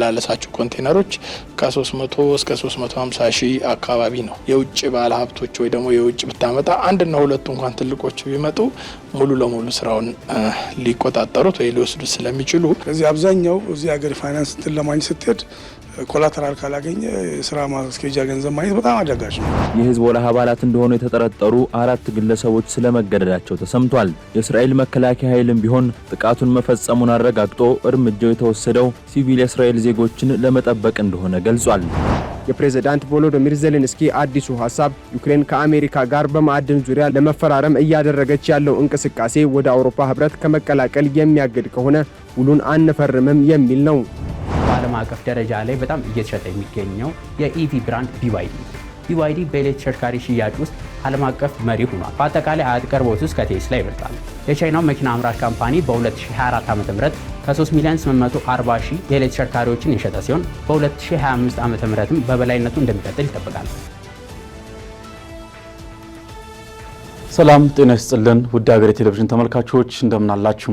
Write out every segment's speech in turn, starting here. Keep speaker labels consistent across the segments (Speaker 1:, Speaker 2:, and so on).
Speaker 1: የምናመላለሳቸው ኮንቴነሮች ከ300 እስከ 350 ሺህ አካባቢ ነው። የውጭ ባለሀብቶች ወይ ደግሞ የውጭ ብታመጣ አንድና ሁለቱ እንኳን ትልቆቹ ቢመጡ ሙሉ ለሙሉ ስራውን ሊቆጣጠሩት ወይ ሊወስዱት ስለሚችሉ
Speaker 2: ከዚህ አብዛኛው እዚህ ሀገር ፋይናንስ ለማግኘት ስትሄድ ኮላተራል ካላገኘ ስራ ማስኬጃ ገንዘብ ማግኘት በጣም አዳጋች ነው።
Speaker 3: የሂዝቦላህ አባላት እንደሆኑ የተጠረጠሩ 4 ግለሰቦች ስለመገደላቸው ተሰምቷል። የእስራኤል መከላከያ ኃይልም ቢሆን ጥቃቱን መፈጸሙን አረጋግጦ እርምጃው የተወሰደው ሲቪል የእስራኤል ዜጎችን ለመጠበቅ እንደሆነ ገልጿል።
Speaker 4: የፕሬዝዳንት ቮሎዶሚር ዜሌንስኪ አዲሱ ሐሳብ ዩክሬን ከአሜሪካ ጋር በማዕድን ዙሪያ ለመፈራረም እያደረገች ያለው እንቅስቃሴ ወደ አውሮፓ ህብረት ከመቀላቀል የሚያግድ ከሆነ ውሉን አንፈርምም የሚል ነው።
Speaker 5: በዓለም አቀፍ ደረጃ ላይ በጣም እየተሸጠ የሚገኘው የኢቪ ብራንድ BYD በኤሌክትሪክ ተሽከርካሪ ሽያጭ ውስጥ ዓለም አቀፍ መሪ ሆኗል። በአጠቃላይ አቅርቦት ውስጥ ከቴስላ ይበልጣል። የቻይናው መኪና አምራች ካምፓኒ በ2024 ዓ.ም ከ3,840,000 የኤሌክትሪክ ተሽከርካሪዎችን የሸጠ ሲሆን በ2025 ዓ.ም በበላይነቱ እንደሚቀጥል ይጠበቃል።
Speaker 6: ሰላም ጤና ይስጥልን ውድ ሀገሬ ቴሌቪዥን ተመልካቾች እንደምን አላችሁ?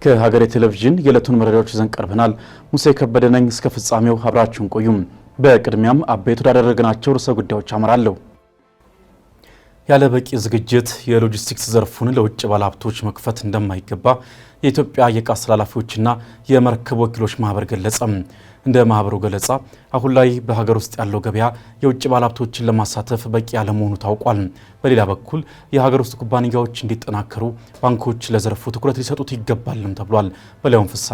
Speaker 6: ከሀገሬ ቴሌቪዥን የዕለቱን መረጃዎች ይዘን ቀርበናል። ሙሴ ከበደ ነኝ። እስከ ፍጻሜው አብራችሁን ቆዩ። በቅድሚያም አበይት ወዳደረግናቸው ርዕሰ ጉዳዮች አመራለሁ። ያለ በቂ ዝግጅት የሎጂስቲክስ ዘርፉን ለውጭ ባለሀብቶች መክፈት እንደማይገባ የኢትዮጵያ የዕቃ አስተላላፊዎችና የመርከብ ወኪሎች ማህበር ገለጸ። እንደ ማህበሩ ገለጻ አሁን ላይ በሀገር ውስጥ ያለው ገበያ የውጭ ባለሀብቶችን ለማሳተፍ በቂ ያለመሆኑ ታውቋል። በሌላ በኩል የሀገር ውስጥ ኩባንያዎች እንዲጠናከሩ ባንኮች ለዘርፉ ትኩረት ሊሰጡት ይገባልም ተብሏል። በላዩን ፍሳ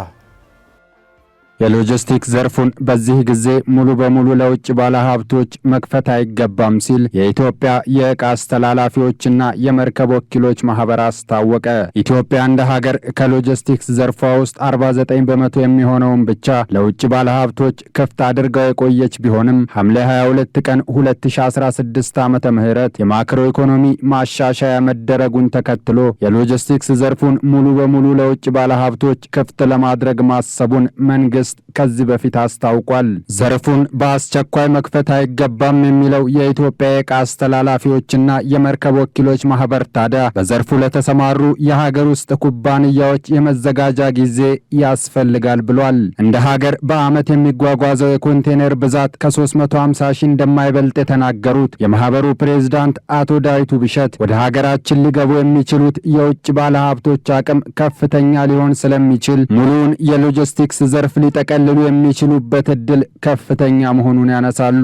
Speaker 7: የሎጂስቲክስ ዘርፉን በዚህ ጊዜ ሙሉ በሙሉ ለውጭ ባለሀብቶች መክፈት አይገባም ሲል የኢትዮጵያ የዕቃ አስተላላፊዎችና የመርከብ ወኪሎች ማህበር አስታወቀ። ኢትዮጵያ እንደ ሀገር ከሎጂስቲክስ ዘርፏ ውስጥ 49 በመቶ የሚሆነውን ብቻ ለውጭ ባለሀብቶች ክፍት አድርገው የቆየች ቢሆንም ሐምሌ 22 ቀን 2016 ዓመተ ምህረት የማክሮ ኢኮኖሚ ማሻሻያ መደረጉን ተከትሎ የሎጂስቲክስ ዘርፉን ሙሉ በሙሉ ለውጭ ባለሀብቶች ክፍት ለማድረግ ማሰቡን መንግስት ከዚህ በፊት አስታውቋል። ዘርፉን በአስቸኳይ መክፈት አይገባም የሚለው የኢትዮጵያ የዕቃ አስተላላፊዎችና የመርከብ ወኪሎች ማህበር ታዲያ በዘርፉ ለተሰማሩ የሀገር ውስጥ ኩባንያዎች የመዘጋጃ ጊዜ ያስፈልጋል ብሏል። እንደ ሀገር በዓመት የሚጓጓዘው የኮንቴነር ብዛት ከ350 ሺህ እንደማይበልጥ የተናገሩት የማህበሩ ፕሬዝዳንት አቶ ዳዊቱ ብሸት ወደ ሀገራችን ሊገቡ የሚችሉት የውጭ ባለሀብቶች አቅም ከፍተኛ ሊሆን ስለሚችል ሙሉውን የሎጂስቲክስ ዘርፍ ሊጠቀልሉ የሚችሉበት እድል ከፍተኛ መሆኑን ያነሳሉ።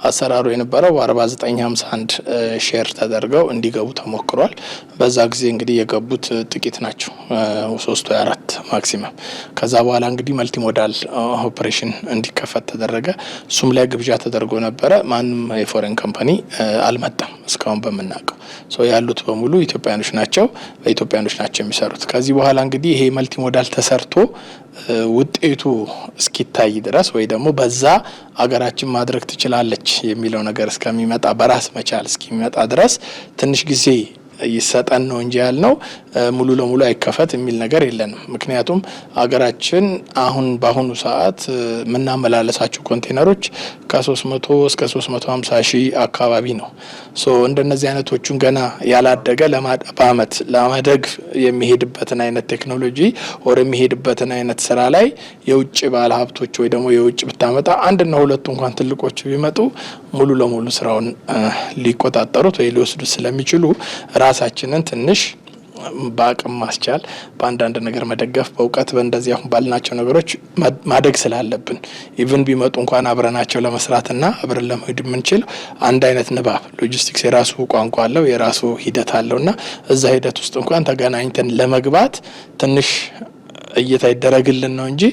Speaker 1: አሰራሩ የነበረው 4951 ሼር ተደርገው እንዲገቡ ተሞክሯል። በዛ ጊዜ እንግዲህ የገቡት ጥቂት ናቸው፣ 3 ወይ 4 ማክሲመም። ከዛ በኋላ እንግዲህ መልቲሞዳል ኦፕሬሽን እንዲከፈት ተደረገ። እሱም ላይ ግብዣ ተደርጎ ነበረ። ማንም የፎሬን ካምፓኒ አልመጣም እስካሁን በመናቀው። ያሉት በሙሉ ኢትዮጵያኖች ናቸው፣ በኢትዮጵያኖች ናቸው የሚሰሩት። ከዚህ በኋላ እንግዲህ ይሄ መልቲሞዳል ተሰርቶ ውጤቱ እስኪታይ ድረስ ወይ ደግሞ በዛ አገራችን ማድረግ ትችላለች የሚለው ነገር እስከሚመጣ በራስ መቻል እስኪመጣ ድረስ ትንሽ ጊዜ ይሰጠን ነው እንጂ ያልነው ሙሉ ለሙሉ አይከፈት የሚል ነገር የለንም። ምክንያቱም አገራችን አሁን በአሁኑ ሰዓት የምናመላለሳቸው ኮንቴነሮች ከ300 እስከ 350 ሺህ አካባቢ ነው። እንደነዚህ አይነቶቹን ገና ያላደገ በአመት ለማደግ የሚሄድበትን አይነት ቴክኖሎጂ ወር የሚሄድበትን አይነት ስራ ላይ የውጭ ባለሀብቶች ወይ ደግሞ የውጭ ብታመጣ አንድና ሁለቱ እንኳን ትልቆቹ ቢመጡ ሙሉ ለሙሉ ስራውን ሊቆጣጠሩት ወይ ሊወስዱት ስለሚችሉ ራሳችንን ትንሽ በአቅም ማስቻል በአንዳንድ ነገር መደገፍ በእውቀት በእንደዚህ አሁን ባልናቸው ነገሮች ማደግ ስላለብን ኢቭን ቢመጡ እንኳን አብረናቸው ለመስራትና አብረን ለመሄድ የምንችል አንድ አይነት ንባብ ሎጂስቲክስ የራሱ ቋንቋ አለው፣ የራሱ ሂደት አለውና እዛ ሂደት ውስጥ እንኳን ተገናኝተን ለመግባት ትንሽ እይታ ይደረግልን ነው እንጂ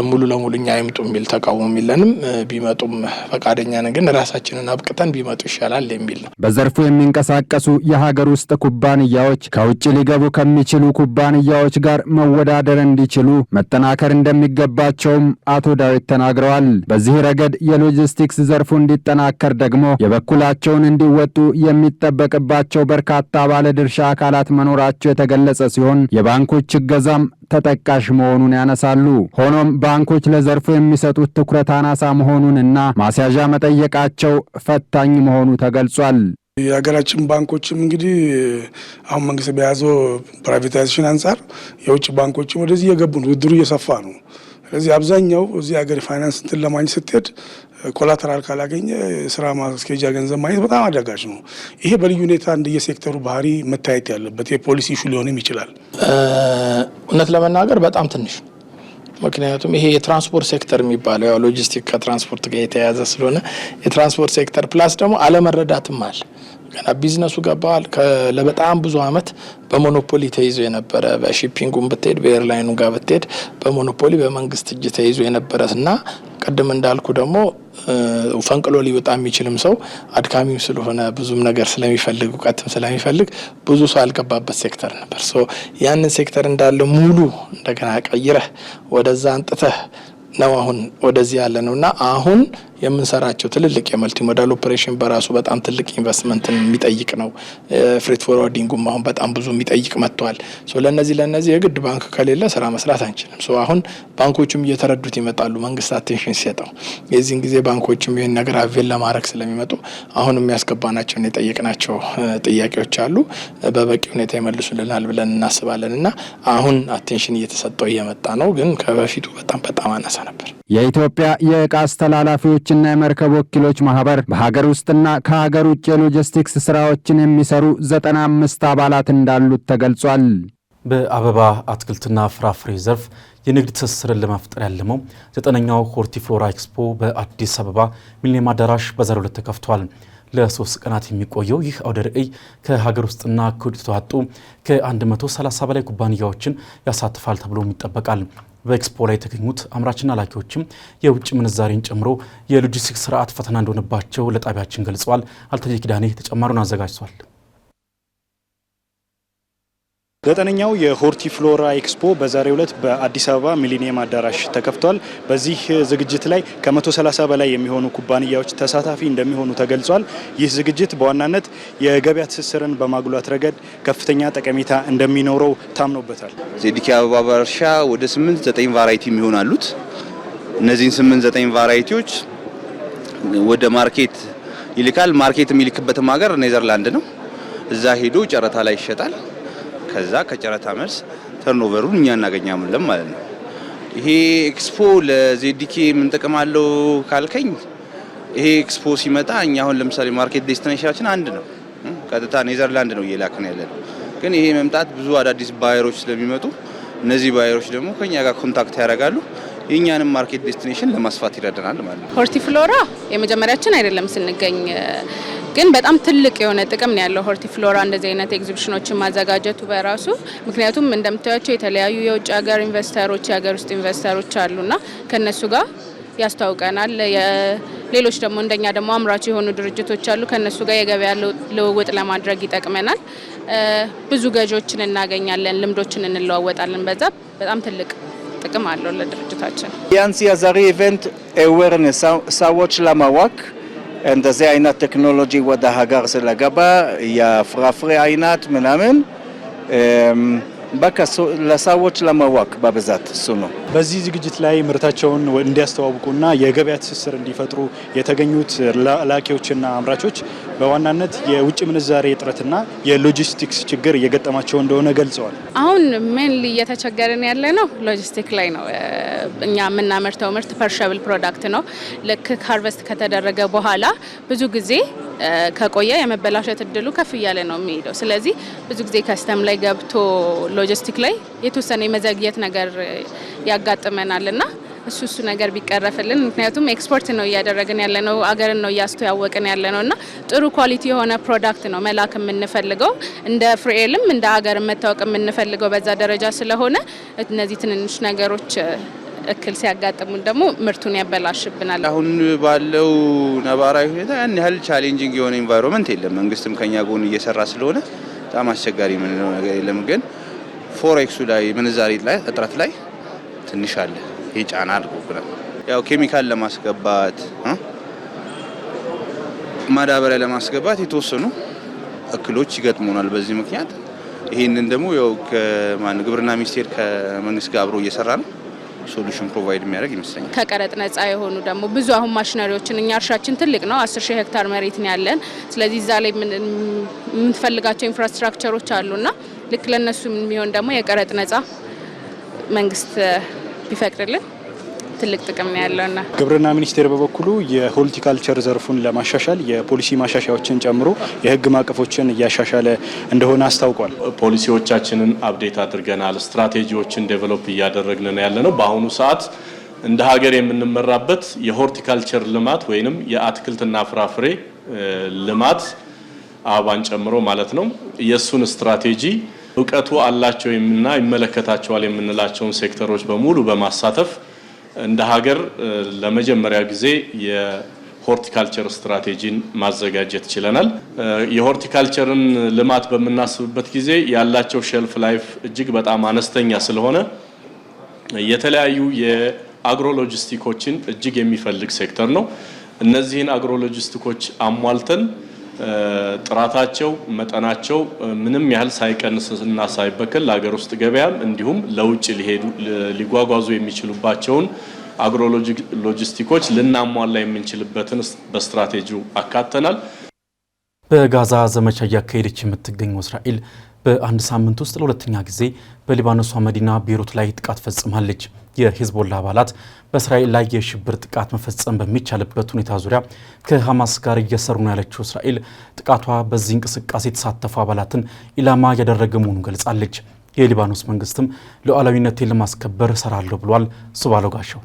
Speaker 1: ሙሉ ለሙሉ እኛ አይምጡ የሚል ተቃውሞ የለንም። ቢመጡም ፈቃደኛ ነን፣ ግን ራሳችንን አብቅተን ቢመጡ ይሻላል የሚል ነው።
Speaker 7: በዘርፉ የሚንቀሳቀሱ የሀገር ውስጥ ኩባንያዎች ከውጭ ሊገቡ ከሚችሉ ኩባንያዎች ጋር መወዳደር እንዲችሉ መጠናከር እንደሚገባቸውም አቶ ዳዊት ተናግረዋል። በዚህ ረገድ የሎጂስቲክስ ዘርፉ እንዲጠናከር ደግሞ የበኩላቸውን እንዲወጡ የሚጠበቅባቸው በርካታ ባለድርሻ አካላት መኖራቸው የተገለጸ ሲሆን የባንኮች እገዛም ተጠቃሽ መሆኑን ያነሳሉ። ሆኖም ባንኮች ለዘርፉ የሚሰጡት ትኩረት አናሳ መሆኑንና ማስያዣ መጠየቃቸው ፈታኝ መሆኑ ተገልጿል።
Speaker 2: የሀገራችን ባንኮችም እንግዲህ አሁን መንግስት በያዘው ፕራይቬታይዜሽን አንጻር የውጭ ባንኮችም ወደዚህ እየገቡ ነው። ውድድሩ እየሰፋ ነው። ስለዚህ አብዛኛው እዚህ ሀገር ፋይናንስ እንትን ለማግኘት ስትሄድ ኮላተራል ካላገኘ ስራ ማስኬጃ ገንዘብ ማግኘት በጣም አዳጋች ነው። ይሄ በልዩ ሁኔታ እንደየሴክተሩ ባህሪ መታየት ያለበት የፖሊሲ ኢሹ ሊሆንም ይችላል።
Speaker 1: እውነት ለመናገር በጣም ትንሽ፣ ምክንያቱም ይሄ የትራንስፖርት ሴክተር የሚባለው ያው ሎጂስቲክ ከትራንስፖርት ጋር የተያያዘ ስለሆነ የትራንስፖርት ሴክተር ፕላስ ደግሞ አለመረዳትም አለ። ገና ቢዝነሱ ገባል ለበጣም ብዙ አመት በሞኖፖሊ ተይዞ የነበረ በሺፒንጉም ብትሄድ በኤርላይኑ ጋር ብትሄድ በሞኖፖሊ በመንግስት እጅ ተይዞ የነበረና ቀደም እንዳልኩ ደግሞ ፈንቅሎ ሊወጣ የሚችልም ሰው አድካሚው ስለሆነ ብዙም ነገር ስለሚፈልግ እውቀትም ስለሚፈልግ ብዙ ሰው ያልገባበት ሴክተር ነበር። ያንን ሴክተር እንዳለ ሙሉ እንደገና ቀይረህ ወደዛ አንጥተህ ነው አሁን ወደዚህ ያለ ነውና አሁን የምንሰራቸው ትልልቅ የመልቲ ሞዳል ኦፕሬሽን በራሱ በጣም ትልቅ ኢንቨስትመንትን የሚጠይቅ ነው። ፍሬት ፎርዋርዲንጉም አሁን በጣም ብዙ የሚጠይቅ መጥቷል። ለነዚህ የግድ ባንክ ከሌለ ስራ መስራት አንችልም። አሁን ባንኮችም እየተረዱት ይመጣሉ። መንግስት አቴንሽን ሲሰጠው የዚህን ጊዜ ባንኮችም ይህን ነገር አቬል ለማድረግ ስለሚመጡ አሁን የሚያስገባናቸውን የጠየቅናቸው ጥያቄዎች አሉ በበቂ ሁኔታ ይመልሱልናል ብለን እናስባለን እና አሁን አቴንሽን እየተሰጠው እየመጣ ነው። ግን ከበፊቱ በጣም አነሳ ነበር።
Speaker 7: የኢትዮጵያ የዕቃ አስተላላፊዎችና የመርከብ ወኪሎች ማህበር በሀገር ውስጥና ከሀገር ውጭ የሎጂስቲክስ ስራዎችን የሚሰሩ 95 አባላት እንዳሉት ተገልጿል።
Speaker 6: በአበባ አትክልትና ፍራፍሬ ዘርፍ የንግድ ትስስርን ለመፍጠር ያለመው 9ኛው ሆርቲፍሎራ ኤክስፖ በአዲስ አበባ ሚሊኒየም አዳራሽ በዛሬው ዕለት ተከፍቷል። ለ3 ቀናት የሚቆየው ይህ አውደ ርዕይ ከሀገር ውስጥና ከውጭ የተውጣጡ ከ130 በላይ ኩባንያዎችን ያሳትፋል ተብሎም ይጠበቃል። በኤክስፖ ላይ የተገኙት አምራችና ላኪዎችም የውጭ ምንዛሬን ጨምሮ የሎጂስቲክስ ስርዓት ፈተና እንደሆነባቸው ለጣቢያችን ገልጸዋል። አልተየ ኪዳኔ ተጨማሪውን አዘጋጅቷል።
Speaker 8: 9ኛው የሆርቲፍሎራ ኤክስፖ በዛሬው ዕለት በአዲስ አበባ ሚሊኒየም አዳራሽ ተከፍቷል። በዚህ ዝግጅት ላይ ከ130 በላይ የሚሆኑ ኩባንያዎች ተሳታፊ እንደሚሆኑ ተገልጿል። ይህ ዝግጅት በዋናነት የገበያ ትስስርን በማጉላት ረገድ ከፍተኛ ጠቀሜታ እንደሚኖረው ታምኖበታል።
Speaker 9: ዜዲኬ አበባ እርሻ ወደ 8-9 ቫራይቲ የሚሆኑ አሉት። እነዚህን 8-9 ቫራይቲዎች ወደ ማርኬት ይልካል። ማርኬት የሚልክበትም ሀገር ኔዘርላንድ ነው። እዛ ሄዶ ጨረታ ላይ ይሸጣል። ከዛ ከጨረታ መልስ ተርኖቨሩን እኛ እናገኛለን ማለት ነው። ይሄ ኤክስፖ ለዜዲኬ ምን ጥቅም አለው ካልከኝ፣ ይሄ ኤክስፖ ሲመጣ እኛ አሁን ለምሳሌ ማርኬት ዴስቲኔሽናችን አንድ ነው፣ ቀጥታ ኔዘርላንድ ነው እየላክን ያለን። ግን ይሄ መምጣት ብዙ አዳዲስ ባየሮች ስለሚመጡ እነዚህ ባየሮች ደግሞ ከኛ ጋር ኮንታክት ያደርጋሉ። የኛንም ማርኬት ዴስቲኔሽን ለማስፋት ይረዳናል ማለት ነው።
Speaker 10: ሆርቲፍሎራ የመጀመሪያችን አይደለም ስንገኝ፣ ግን በጣም ትልቅ የሆነ ጥቅም ነው ያለው ሆርቲፍሎራ እንደዚህ አይነት ኤግዚቢሽኖችን ማዘጋጀቱ በራሱ። ምክንያቱም እንደምታዩቸው የተለያዩ የውጭ ሀገር ኢንቨስተሮች፣ የሀገር ውስጥ ኢንቨስተሮች አሉና ከነሱ ጋር ያስተዋውቀናል። ሌሎች ደግሞ እንደኛ ደግሞ አምራች የሆኑ ድርጅቶች አሉ። ከነሱ ጋር የገበያ ልውውጥ ለማድረግ ይጠቅመናል። ብዙ ገዢዎችን እናገኛለን፣ ልምዶችን እንለዋወጣለን። በዛ በጣም ትልቅ ጥቅም አለው ለድርጅታችን።
Speaker 11: ቢያንስ የዛሬ ኢቨንት አዌርነስ ሰዎች ለማወቅ እንደዚህ አይነት ቴክኖሎጂ ወደ ሀገር ስለገባ የፍራፍሬ አይነት ምናምን በቃ ለሰዎች ለማወቅ በብዛት እሱ ነው።
Speaker 8: በዚህ ዝግጅት ላይ ምርታቸውን እንዲያስተዋውቁና የገበያ ትስስር እንዲፈጥሩ የተገኙት ላኪዎችና አምራቾች በዋናነት የውጭ ምንዛሬ እጥረትና የሎጂስቲክስ ችግር እየገጠማቸው እንደሆነ ገልጸዋል።
Speaker 10: አሁን ምን እየተቸገርን ያለ ነው ሎጂስቲክ ላይ ነው። እኛ የምናመርተው ምርት ፐርሸብል ፕሮዳክት ነው። ልክ ሃርቨስት ከተደረገ በኋላ ብዙ ጊዜ ከቆየ የመበላሸት እድሉ ከፍ እያለ ነው የሚሄደው። ስለዚህ ብዙ ጊዜ ከስተም ላይ ገብቶ ሎጂስቲክ ላይ የተወሰነ የመዘግየት ነገር ያጋጥመናልና እሱ ነገር ቢቀረፍልን። ምክንያቱም ኤክስፖርት ነው እያደረግን ያለ ነው፣ አገርን ነው እያስተዋወቅን ያለ ነው እና ጥሩ ኳሊቲ የሆነ ፕሮዳክት ነው መላክ የምንፈልገው። እንደ ፍሬኤልም እንደ አገር መታወቅ የምንፈልገው በዛ ደረጃ ስለሆነ እነዚህ ትንንሽ ነገሮች እክል ሲያጋጥሙን ደግሞ ምርቱን ያበላሽብናል።
Speaker 9: አሁን ባለው ነባራዊ ሁኔታ ያን ያህል ቻሌንጂንግ የሆነ ኢንቫይሮንመንት የለም። መንግስትም ከኛ ጎን እየሰራ ስለሆነ በጣም አስቸጋሪ ምን ነው ነገር የለም። ግን ፎሬክሱ ላይ ምንዛሪ ላይ እጥረት ላይ ትንሽ አለ። ይሄ ጫና አድርጎብናል። ያው ኬሚካል ለማስገባት ማዳበሪያ ለማስገባት የተወሰኑ እክሎች ይገጥሙናል በዚህ ምክንያት። ይሄንን ደግሞ ያው ግብርና ሚኒስቴር ከመንግስት ጋር አብሮ እየሰራ ነው ሶሉሽን ፕሮቫይድ የሚያደርግ ይመስለኛል።
Speaker 10: ከቀረጥ ነጻ የሆኑ ደግሞ ብዙ አሁን ማሽነሪዎችን እኛ እርሻችን ትልቅ ነው፣ 10,000 ሄክታር መሬት ነው ያለን። ስለዚህ እዛ ላይ የምንፈልጋቸው ኢንፍራስትራክቸሮች አሉና ልክ ለነሱ የሚሆን ደግሞ የቀረጥ ነጻ መንግስት ቢፈቅድልን ትልቅ ጥቅም ነው ያለውና
Speaker 8: ግብርና ሚኒስቴር በበኩሉ የሆርቲካልቸር ዘርፉን ለማሻሻል የፖሊሲ ማሻሻያዎችን ጨምሮ የህግ ማዕቀፎችን እያሻሻለ እንደሆነ አስታውቋል።
Speaker 12: ፖሊሲዎቻችንን አፕዴት አድርገናል። ስትራቴጂዎችን ዴቨሎፕ እያደረግን ነው ያለነው። በአሁኑ ሰዓት እንደ ሀገር የምንመራበት የሆርቲካልቸር ልማት ወይንም የአትክልትና ፍራፍሬ ልማት አበባን ጨምሮ ማለት ነው የሱን ስትራቴጂ እውቀቱ አላቸው እና ይመለከታቸዋል የምንላቸውን ሴክተሮች በሙሉ በማሳተፍ እንደ ሀገር ለመጀመሪያ ጊዜ የሆርቲካልቸር ስትራቴጂን ማዘጋጀት ችለናል። የሆርቲካልቸርን ልማት በምናስብበት ጊዜ ያላቸው ሼልፍ ላይፍ እጅግ በጣም አነስተኛ ስለሆነ የተለያዩ የአግሮ ሎጂስቲኮችን እጅግ የሚፈልግ ሴክተር ነው። እነዚህን አግሮ ሎጂስቲኮች አሟልተን ጥራታቸው መጠናቸው ምንም ያህል ሳይቀንስና ሳይበከል ለሀገር ውስጥ ገበያም እንዲሁም ለውጭ ሊጓጓዙ የሚችሉባቸውን አግሮ ሎጂስቲኮች ልናሟላ የምንችልበትን በስትራቴጂው አካተናል።
Speaker 6: በጋዛ ዘመቻ እያካሄደች የምትገኘው እስራኤል በአንድ ሳምንት ውስጥ ለሁለተኛ ጊዜ በሊባኖሷ መዲና ቤይሩት ላይ ጥቃት ፈጽማለች። የሂዝቦላ አባላት በእስራኤል ላይ የሽብር ጥቃት መፈጸም በሚቻልበት ሁኔታ ዙሪያ ከሐማስ ጋር እየሰሩ ነው ያለችው እስራኤል ጥቃቷ በዚህ እንቅስቃሴ የተሳተፉ አባላትን ኢላማ ያደረገ መሆኑን ገልጻለች። የሊባኖስ መንግስትም ሉዓላዊነቴን ለማስከበር እሰራለሁ ብሏል። ሱባለው ጋሻው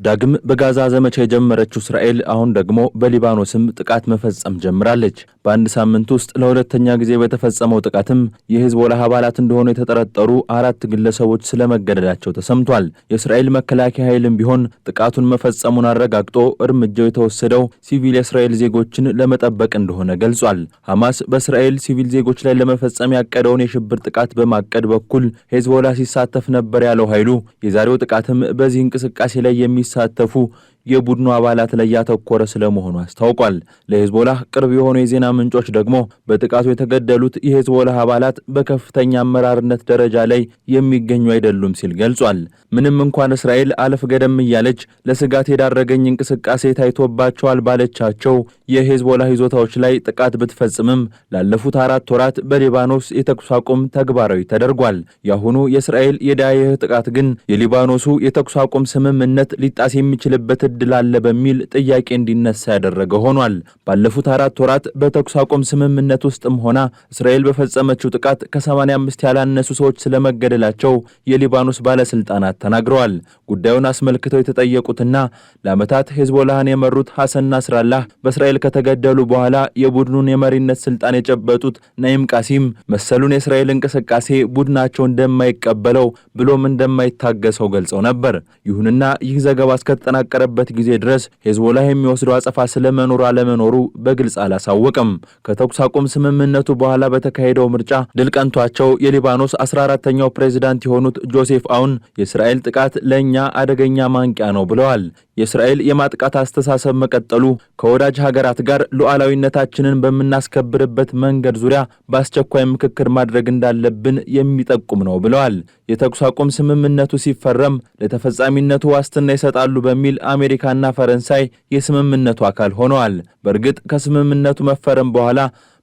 Speaker 3: ዳግም በጋዛ ዘመቻ የጀመረችው እስራኤል አሁን ደግሞ በሊባኖስም ጥቃት መፈጸም ጀምራለች። በአንድ ሳምንት ውስጥ ለሁለተኛ ጊዜ በተፈጸመው ጥቃትም የሂዝቦላ አባላት እንደሆኑ የተጠረጠሩ 4 ግለሰቦች ስለመገደላቸው ተሰምቷል። የእስራኤል መከላከያ ኃይልም ቢሆን ጥቃቱን መፈጸሙን አረጋግጦ እርምጃው የተወሰደው ሲቪል የእስራኤል ዜጎችን ለመጠበቅ እንደሆነ ገልጿል። ሐማስ በእስራኤል ሲቪል ዜጎች ላይ ለመፈጸም ያቀደውን የሽብር ጥቃት በማቀድ በኩል ሂዝቦላ ሲሳተፍ ነበር ያለው ኃይሉ የዛሬው ጥቃትም በዚህ እንቅስቃሴ ላይ የሚሳተፉ የቡድኑ አባላት ላይ ያተኮረ ስለመሆኑ አስታውቋል። ለሂዝቦላ ቅርብ የሆኑ የዜና ምንጮች ደግሞ በጥቃቱ የተገደሉት የሂዝቦላ አባላት በከፍተኛ አመራርነት ደረጃ ላይ የሚገኙ አይደሉም ሲል ገልጿል። ምንም እንኳን እስራኤል አለፍ ገደም እያለች ለስጋት የዳረገኝ እንቅስቃሴ ታይቶባቸዋል ባለቻቸው የሂዝቦላ ይዞታዎች ላይ ጥቃት ብትፈጽምም ላለፉት 4 ወራት በሊባኖስ የተኩስ አቁም ተግባራዊ ተደርጓል። የአሁኑ የእስራኤል የዳይህ ጥቃት ግን የሊባኖሱ የተኩስ አቁም ስምምነት ሊጣስ የሚችልበት እድል አለ በሚል ጥያቄ እንዲነሳ ያደረገ ሆኗል። ባለፉት 4 ወራት በተኩስ አቁም ስምምነት ውስጥም ሆና እስራኤል በፈጸመችው ጥቃት ከ85 ያላነሱ ሰዎች ስለመገደላቸው የሊባኖስ ባለስልጣናት ተናግረዋል። ጉዳዩን አስመልክተው የተጠየቁትና ለዓመታት ሂዝቦላህን የመሩት ሐሰን ናስራላህ በእስራኤል ከተገደሉ በኋላ የቡድኑን የመሪነት ስልጣን የጨበጡት ናኢም ቃሲም መሰሉን የእስራኤል እንቅስቃሴ ቡድናቸው እንደማይቀበለው ብሎም እንደማይታገሰው ገልጸው ነበር። ይሁንና ይህ ዘገባ እስከተጠናቀረበት ጊዜ ድረስ ሂዝቦላ የሚወስደው አጸፋ ስለመኖሩ አለመኖሩ በግልጽ አላሳወቀም። ከተኩስ አቁም ስምምነቱ በኋላ በተካሄደው ምርጫ ድል ቀንቷቸው የሊባኖስ 14ኛው ፕሬዝዳንት የሆኑት ጆሴፍ አውን የእስራኤል ጥቃት ለኛ አደገኛ ማንቂያ ነው ብለዋል። የእስራኤል የማጥቃት አስተሳሰብ መቀጠሉ ከወዳጅ ሀገራት ጋር ሉዓላዊነታችንን በምናስከብርበት መንገድ ዙሪያ በአስቸኳይ ምክክር ማድረግ እንዳለብን የሚጠቁም ነው ብለዋል። የተኩስ አቁም ስምምነቱ ሲፈረም ለተፈጻሚነቱ ዋስትና ይሰጣሉ በሚል አሜሪካና ፈረንሳይ የስምምነቱ አካል ሆነዋል። በእርግጥ ከስምምነቱ መፈረም በኋላ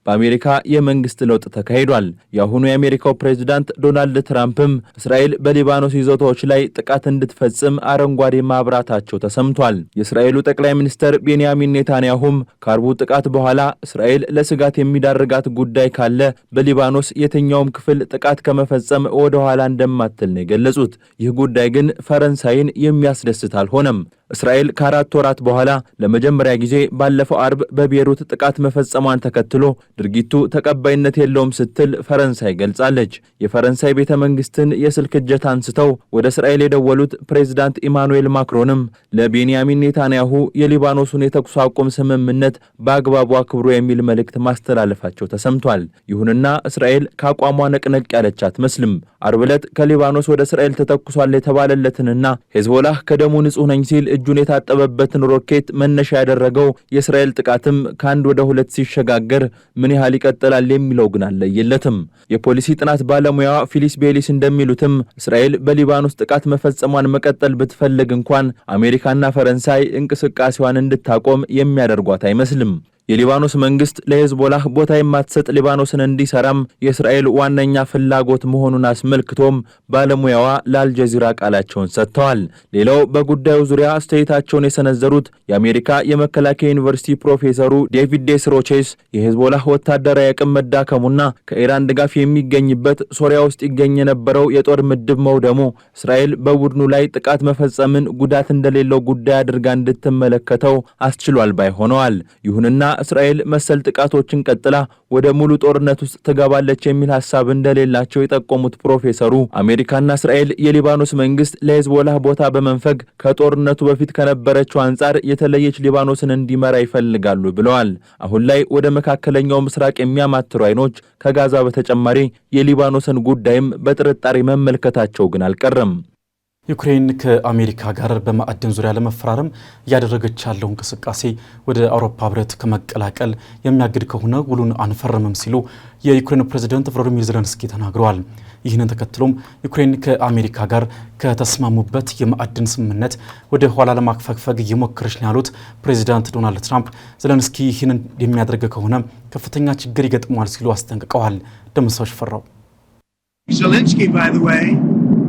Speaker 3: በአሜሪካ የመንግስት ለውጥ ተካሂዷል። የአሁኑ የአሜሪካው ፕሬዝዳንት ዶናልድ ትራምፕም እስራኤል በሊባኖስ ይዞታዎች ላይ ጥቃት እንድትፈጽም አረንጓዴ ማብራታቸው ተሰምቷል። የእስራኤሉ ጠቅላይ ሚኒስትር ቤንያሚን ኔታንያሁም ከአርቡ ጥቃት በኋላ እስራኤል ለስጋት የሚዳርጋት ጉዳይ ካለ በሊባኖስ የትኛውም ክፍል ጥቃት ከመፈጸም ወደ ኋላ እንደማትል ነው የገለጹት። ይህ ጉዳይ ግን ፈረንሳይን የሚያስደስት አልሆነም። እስራኤል ከ4 ወራት በኋላ ለመጀመሪያ ጊዜ ባለፈው አርብ በቤይሩት ጥቃት መፈጸሟን ተከትሎ ድርጊቱ ተቀባይነት የለውም ስትል ፈረንሳይ ገልጻለች። የፈረንሳይ ቤተ መንግስትን የስልክ እጀታ አንስተው ወደ እስራኤል የደወሉት ፕሬዝዳንት ኢማኑኤል ማክሮንም ለቤንያሚን ኔታንያሁ የሊባኖሱን የተኩስ አቁም ስምምነት በአግባቡ አክብሮ የሚል መልእክት ማስተላለፋቸው ተሰምቷል። ይሁንና እስራኤል ከአቋሟ ነቅነቅ ያለች አትመስልም። አርብ ዕለት ከሊባኖስ ወደ እስራኤል ተተኩሷል የተባለለትንና ሂዝቦላህ ከደሙ ንጹህ ነኝ ሲል እጁን የታጠበበትን ሮኬት መነሻ ያደረገው የእስራኤል ጥቃትም ከአንድ ወደ 2 ሲሸጋገር ምን ያህል ይቀጥላል የሚለው ግን አለየለትም። የፖሊሲ ጥናት ባለሙያዋ ፊሊስ ቤሊስ እንደሚሉትም እስራኤል በሊባኖስ ጥቃት መፈጸሟን መቀጠል ብትፈልግ እንኳን አሜሪካና ፈረንሳይ እንቅስቃሴዋን እንድታቆም የሚያደርጓት አይመስልም። የሊባኖስ መንግስት ለሄዝቦላህ ቦታ የማትሰጥ ሊባኖስን እንዲሰራም የእስራኤል ዋነኛ ፍላጎት መሆኑን አስመልክቶም ባለሙያዋ ለአልጀዚራ ቃላቸውን ሰጥተዋል። ሌላው በጉዳዩ ዙሪያ አስተያየታቸውን የሰነዘሩት የአሜሪካ የመከላከያ ዩኒቨርሲቲ ፕሮፌሰሩ ዴቪድ ዴስሮቼስ የሄዝቦላህ ወታደራዊ አቅም መዳከሙና ከኢራን ድጋፍ የሚገኝበት ሶሪያ ውስጥ ይገኝ የነበረው የጦር ምድብ መውደሙ እስራኤል በቡድኑ ላይ ጥቃት መፈጸምን ጉዳት እንደሌለው ጉዳይ አድርጋ እንድትመለከተው አስችሏል ባይ ሆነዋል። ይሁንና እስራኤል መሰል ጥቃቶችን ቀጥላ ወደ ሙሉ ጦርነት ውስጥ ትገባለች የሚል ሐሳብ እንደሌላቸው የጠቆሙት ፕሮፌሰሩ አሜሪካና እስራኤል የሊባኖስ መንግስት ለሄዝቦላህ ቦታ በመንፈግ ከጦርነቱ በፊት ከነበረችው አንጻር የተለየች ሊባኖስን እንዲመራ ይፈልጋሉ ብለዋል። አሁን ላይ ወደ መካከለኛው ምስራቅ የሚያማትሩ አይኖች ከጋዛ በተጨማሪ የሊባኖስን ጉዳይም በጥርጣሬ መመልከታቸው ግን አልቀረም።
Speaker 6: ዩክሬን ከአሜሪካ ጋር በማዕድን ዙሪያ ለመፈራረም እያደረገች ያለው እንቅስቃሴ ወደ አውሮፓ ህብረት ከመቀላቀል የሚያግድ ከሆነ ውሉን አንፈርምም ሲሉ የዩክሬን ፕሬዝዳንት ቮሎዲሚር ዜሌንስኪ ተናግረዋል። ይህንን ተከትሎም ዩክሬን ከአሜሪካ ጋር ከተስማሙበት የማዕድን ስምምነት ወደ ኋላ ለማፈግፈግ እየሞከረች ነው ያሉት ፕሬዝዳንት ዶናልድ ትራምፕ ዜሌንስኪ ይህንን የሚያደርግ ከሆነ ከፍተኛ ችግር ይገጥመዋል ሲሉ አስጠንቅቀዋል። ደምሳው ሽፈራው
Speaker 13: Zelensky, by the way,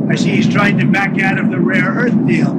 Speaker 13: I see he's trying to back out of the rare earth deal.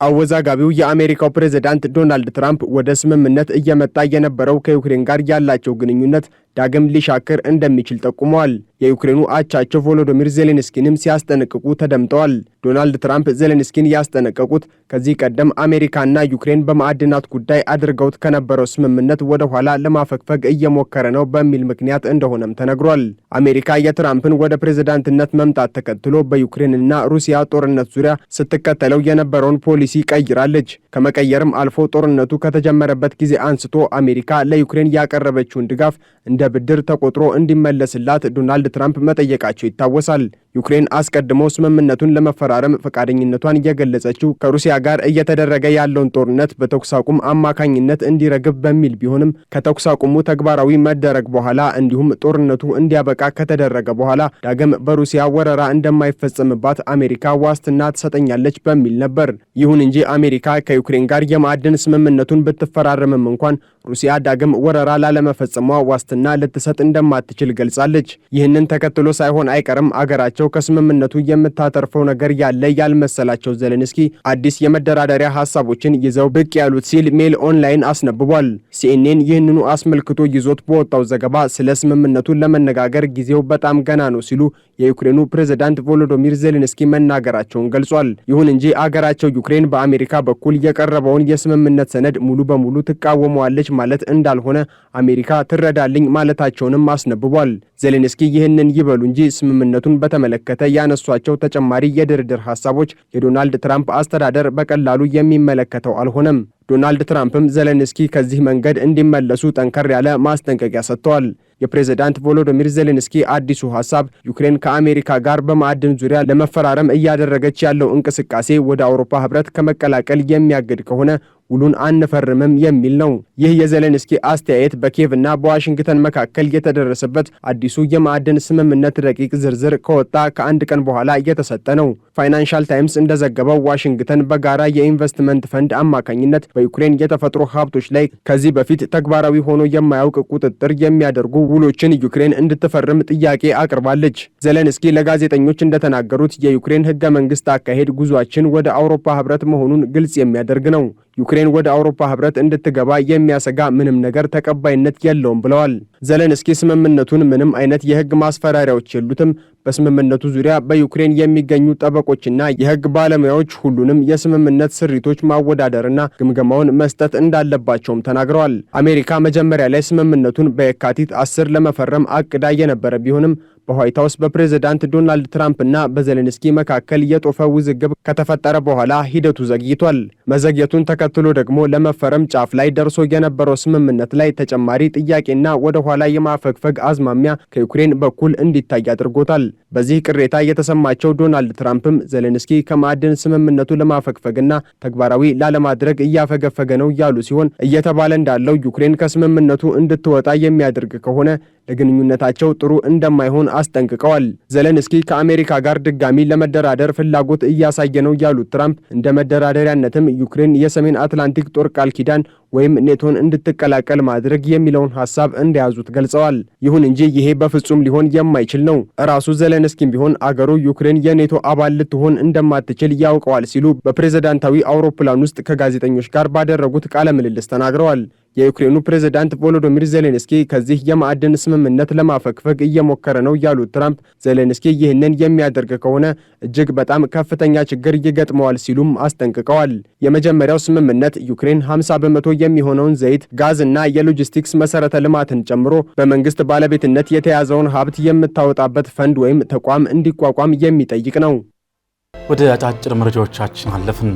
Speaker 4: አወዛጋቢው የአሜሪካው ፕሬዝዳንት ዶናልድ ትራምፕ ወደ ስምምነት እየመጣ የነበረው ከዩክሬን ጋር ያላቸው ግንኙነት ዳግም ሊሻክር እንደሚችል ጠቁመዋል። የዩክሬኑ አቻቸው ቮሎዲሚር ዜሌንስኪንም ሲያስጠነቅቁ ተደምጠዋል። ዶናልድ ትራምፕ ዜሌንስኪን ያስጠነቀቁት ከዚህ ቀደም አሜሪካና ዩክሬን በማዕድናት ጉዳይ አድርገውት ከነበረው ስምምነት ወደ ኋላ ለማፈግፈግ እየሞከረ ነው በሚል ምክንያት እንደሆነም ተነግሯል። አሜሪካ የትራምፕን ወደ ፕሬዝዳንትነት መምጣት ተከትሎ በዩክሬንና ሩሲያ ጦርነት ዙሪያ ስትከተለው የነበረውን ፖሊሲ ቀይራለች። ከመቀየርም አልፎ ጦርነቱ ከተጀመረበት ጊዜ አንስቶ አሜሪካ ለዩክሬን ያቀረበችውን ድጋፍ እንደ ብድር ተቆጥሮ እንዲመለስላት ዶናልድ ትራምፕ መጠየቃቸው ይታወሳል። ዩክሬን አስቀድሞ ስምምነቱን ለመፈራረም ፈቃደኝነቷን የገለጸችው ከሩሲያ ጋር እየተደረገ ያለውን ጦርነት በተኩስ አቁም አማካኝነት እንዲረግብ በሚል ቢሆንም ከተኩስ አቁሙ ተግባራዊ መደረግ በኋላ እንዲሁም ጦርነቱ እንዲያበቃ ከተደረገ በኋላ ዳግም በሩሲያ ወረራ እንደማይፈጸምባት አሜሪካ ዋስትና ትሰጠኛለች በሚል ነበር። ይሁን እንጂ አሜሪካ ከዩክሬን ጋር የማዕድን ስምምነቱን ብትፈራረምም እንኳን ሩሲያ ዳግም ወረራ ላለመፈጸሟ ዋስትና ልትሰጥ እንደማትችል ገልጻለች። ይህንን ተከትሎ ሳይሆን አይቀርም አገራቸው ከስምምነቱ የምታተርፈው ነገር ያለ ያልመሰላቸው ዜሌንስኪ አዲስ የመደራደሪያ ሐሳቦችን ይዘው ብቅ ያሉት ሲል ሜል ኦንላይን አስነብቧል። ሲኤንኤን ይህንኑ አስመልክቶ ይዞት በወጣው ዘገባ ስለ ስምምነቱ ለመነጋገር ጊዜው በጣም ገና ነው ሲሉ የዩክሬኑ ፕሬዝዳንት ቮሎዲሚር ዜሌንስኪ መናገራቸውን ገልጿል። ይሁን እንጂ አገራቸው ዩክሬን በአሜሪካ በኩል የቀረበውን የስምምነት ሰነድ ሙሉ በሙሉ ትቃወመዋለች ማለት እንዳልሆነ አሜሪካ ትረዳልኝ ማለታቸውንም አስነብቧል። ዜሌንስኪ ይህንን ይበሉ እንጂ ስምምነቱን በተመለከተ ያነሷቸው ተጨማሪ የድርድር ሐሳቦች የዶናልድ ትራምፕ አስተዳደር በቀላሉ የሚመለከተው አልሆነም። ዶናልድ ትራምፕም ዜሌንስኪ ከዚህ መንገድ እንዲመለሱ ጠንከር ያለ ማስጠንቀቂያ ሰጥተዋል። የፕሬዝዳንት ቮሎዲሚር ዜሌንስኪ አዲሱ ሐሳብ ዩክሬን ከአሜሪካ ጋር በማዕድን ዙሪያ ለመፈራረም እያደረገች ያለው እንቅስቃሴ ወደ አውሮፓ ህብረት ከመቀላቀል የሚያግድ ከሆነ ውሉን አንፈርምም የሚል ነው። ይህ የዜሌንስኪ አስተያየት በኪየቭና በዋሽንግተን መካከል የተደረሰበት አዲሱ የማዕድን ስምምነት ረቂቅ ዝርዝር ከወጣ ከአንድ ቀን በኋላ የተሰጠ ነው። ፋይናንሻል ታይምስ እንደዘገበው ዋሽንግተን በጋራ የኢንቨስትመንት ፈንድ አማካኝነት በዩክሬን የተፈጥሮ ሀብቶች ላይ ከዚህ በፊት ተግባራዊ ሆኖ የማያውቅ ቁጥጥር የሚያደርጉ ውሎችን ዩክሬን እንድትፈርም ጥያቄ አቅርባለች። ዜሌንስኪ ለጋዜጠኞች እንደተናገሩት የዩክሬን ህገ መንግስት አካሄድ ጉዟችን ወደ አውሮፓ ህብረት መሆኑን ግልጽ የሚያደርግ ነው። ዩክሬን ወደ አውሮፓ ህብረት እንድትገባ የሚያሰጋ ምንም ነገር ተቀባይነት የለውም ብለዋል። ዜሌንስኪ ስምምነቱን ምንም አይነት የህግ ማስፈራሪያዎች የሉትም፣ በስምምነቱ ዙሪያ በዩክሬን የሚገኙ ጠበቆችና የህግ ባለሙያዎች ሁሉንም የስምምነት ስሪቶች ማወዳደርና ግምገማውን መስጠት እንዳለባቸውም ተናግረዋል። አሜሪካ መጀመሪያ ላይ ስምምነቱን በየካቲት 10 ለመፈረም አቅዳ የነበረ ቢሆንም በዋይት ሃውስ በፕሬዝዳንት ዶናልድ ትራምፕና በዜሌንስኪ መካከል የጦፈ ውዝግብ ከተፈጠረ በኋላ ሂደቱ ዘግይቷል። መዘግየቱን ተከትሎ ደግሞ ለመፈረም ጫፍ ላይ ደርሶ የነበረው ስምምነት ላይ ተጨማሪ ጥያቄና ወደ ኋላ የማፈግፈግ አዝማሚያ ከዩክሬን በኩል እንዲታይ አድርጎታል። በዚህ ቅሬታ የተሰማቸው ዶናልድ ትራምፕም ዜሌንስኪ ከማዕድን ስምምነቱ ለማፈግፈግና ተግባራዊ ላለማድረግ እያፈገፈገ ነው ያሉ ሲሆን እየተባለ እንዳለው ዩክሬን ከስምምነቱ እንድትወጣ የሚያደርግ ከሆነ ለግንኙነታቸው ጥሩ እንደማይሆን አስጠንቅቀዋል። ዘለንስኪ ከአሜሪካ ጋር ድጋሚ ለመደራደር ፍላጎት እያሳየ ነው ያሉት ትራምፕ እንደ መደራደሪያነትም ዩክሬን የሰሜን አትላንቲክ ጦር ቃል ኪዳን ወይም ኔቶን እንድትቀላቀል ማድረግ የሚለውን ሐሳብ እንደያዙት ገልጸዋል። ይሁን እንጂ ይሄ በፍጹም ሊሆን የማይችል ነው። ራሱ ዘለንስኪም ቢሆን አገሩ ዩክሬን የኔቶ አባል ልትሆን እንደማትችል ያውቀዋል ሲሉ በፕሬዝዳንታዊ አውሮፕላን ውስጥ ከጋዜጠኞች ጋር ባደረጉት ቃለ ምልልስ ተናግረዋል። የዩክሬኑ ፕሬዝዳንት ቮሎዶሚር ዜሌንስኪ ከዚህ የማዕድን ስምምነት ለማፈግፈግ እየሞከረ ነው ያሉት ትራምፕ ዜሌንስኪ ይህንን የሚያደርግ ከሆነ እጅግ በጣም ከፍተኛ ችግር ይገጥመዋል ሲሉም አስጠንቅቀዋል። የመጀመሪያው ስምምነት ዩክሬን 50 በመቶ የሚሆነውን ዘይት፣ ጋዝ እና የሎጂስቲክስ መሰረተ ልማትን ጨምሮ በመንግስት ባለቤትነት የተያዘውን ሀብት የምታወጣበት ፈንድ ወይም ተቋም እንዲቋቋም የሚጠይቅ ነው።
Speaker 6: ወደ አጫጭር መረጃዎቻችን አለፍን።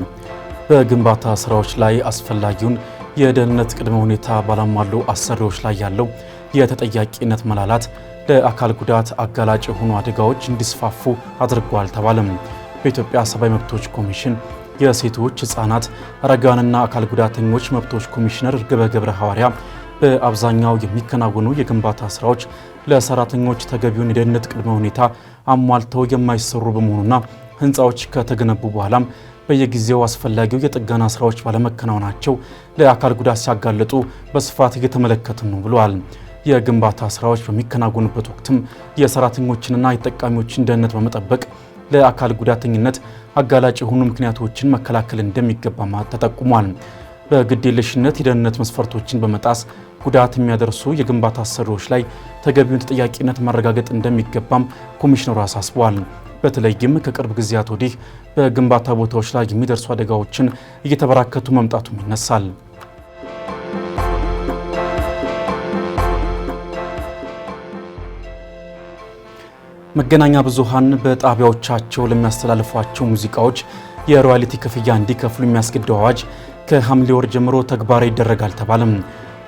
Speaker 6: በግንባታ ስራዎች ላይ አስፈላጊውን የደህንነት ቅድመ ሁኔታ ባላሟሉ አሰሪዎች ላይ ያለው የተጠያቂነት መላላት ለአካል ጉዳት አጋላጭ የሆኑ አደጋዎች እንዲስፋፉ አድርጓል ተባለም። በኢትዮጵያ ሰብአዊ መብቶች ኮሚሽን የሴቶች ሕፃናት፣ አረጋውያንና አካል ጉዳተኞች መብቶች ኮሚሽነር እርግበ ገብረ ሐዋርያ በአብዛኛው የሚከናወኑ የግንባታ ስራዎች ለሰራተኞች ተገቢውን የደህንነት ቅድመ ሁኔታ አሟልተው የማይሰሩ በመሆኑና ህንፃዎች ከተገነቡ በኋላም በየጊዜው አስፈላጊው የጥገና ስራዎች ባለመከናወናቸው ለአካል ጉዳት ሲያጋለጡ በስፋት እየተመለከትን ነው ብለዋል። የግንባታ ስራዎች በሚከናወኑበት ወቅትም የሰራተኞችንና የተጠቃሚዎችን ደህንነት በመጠበቅ ለአካል ጉዳተኝነት አጋላጭ የሆኑ ምክንያቶችን መከላከል እንደሚገባ ተጠቁሟል። በግዴለሽነት የደህንነት መስፈርቶችን በመጣስ ጉዳት የሚያደርሱ የግንባታ አሰሪዎች ላይ ተገቢውን ተጠያቂነት ማረጋገጥ እንደሚገባም ኮሚሽነሩ አሳስበዋል። በተለይም ከቅርብ ጊዜያት ወዲህ በግንባታ ቦታዎች ላይ የሚደርሱ አደጋዎችን እየተበራከቱ መምጣቱም ይነሳል። መገናኛ ብዙሃን በጣቢያዎቻቸው ለሚያስተላልፏቸው ሙዚቃዎች የሮያሊቲ ክፍያ እንዲከፍሉ የሚያስገድደው አዋጅ ከሐምሌ ወር ጀምሮ ተግባራዊ ይደረጋል ተባለም።